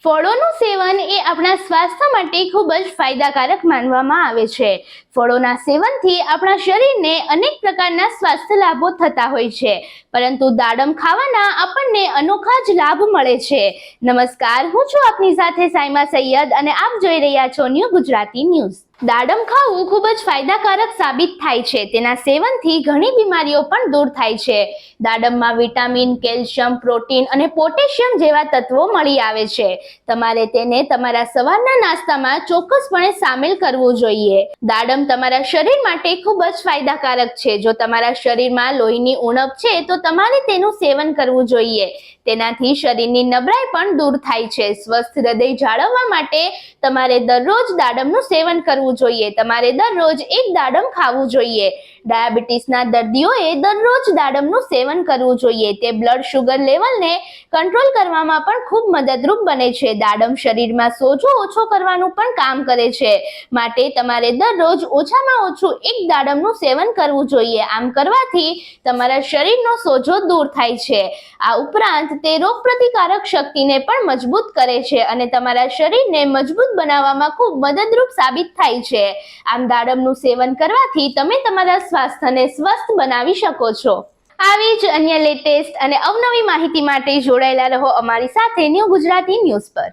ફળોનું સેવન એ આપણા સ્વાસ્થ્ય માટે ખૂબ જ ફાયદાકારક માનવામાં આવે છે. ફળોના સેવનથી આપણા શરીરને અનેક પ્રકારના સ્વાસ્થ્ય લાભો થતા હોય છે, પરંતુ દાડમ ખાવાના આપણને અનોખા જ લાભ મળે છે. નમસ્કાર, હું છું આપની સાથે સાયમા સૈયદ અને આપ જોઈ રહ્યા છો ન્યૂ ગુજરાતી ન્યૂઝ. દાડમ ખાવું ખૂબ જ ફાયદાકારક સાબિત થાય છે. તેના સેવનથી ઘણી બીમારીઓ પણ દૂર થાય છે. દાડમમાં વિટામિન, કેલ્શિયમ, પ્રોટીન અને પોટેશિયમ જેવા તત્વો મળી આવે છે. તમારે તેને તમારા સવારના નાસ્તામાં ચોક્કસપણે સામેલ કરવું જોઈએ. દાડમ તમારા શરીર માટે ખૂબ જ ફાયદાકારક છે. જો તમારા શરીરમાં લોહીની ઉણપ છે તો તમારે તેનું સેવન કરવું જોઈએ. તેનાથી શરીરની નબળાઈ પણ દૂર થાય છે. સ્વસ્થ હૃદય જાળવવા માટે તમારે દરરોજ દાડમનું સેવન કરવું જોઈએ. તમારે દરરોજ એક દાડમ ખાવું જોઈએ. ડાયાબિટીસના દર્દીઓએ દરરોજ દાડમનું સેવન કરવું જોઈએ. તે બ્લડ શુગર લેવલને કંટ્રોલ કરવામાં પણ ખૂબ મદદરૂપ બને છે. દાડમ શરીરમાં સોજો ઓછો કરવાનું પણ કામ કરે છે. માટે તમારે દરરોજ ઓછામાં ઓછું એક દાડમનું સેવન કરવું જોઈએ. આમ કરવાથી તમારા શરીરનો સોજો દૂર થાય છે. આ ઉપરાંત તે રોગપ્રતિકારક શક્તિને પણ મજબૂત કરે છે અને તમારા શરીરને મજબૂત બનાવવામાં ખૂબ મદદરૂપ સાબિત થાય છે. આમ દાડમનું સેવન કરવાથી તમે તમારા સ્વાસ્થ્યને સ્વસ્થ બનાવી શકો છો. આવી જ અન્ય લેટેસ્ટ અને અવનવી માહિતી માટે જોડાયેલા રહો અમારી સાથે ન્યૂ ગુજરાતી ન્યૂઝ પર.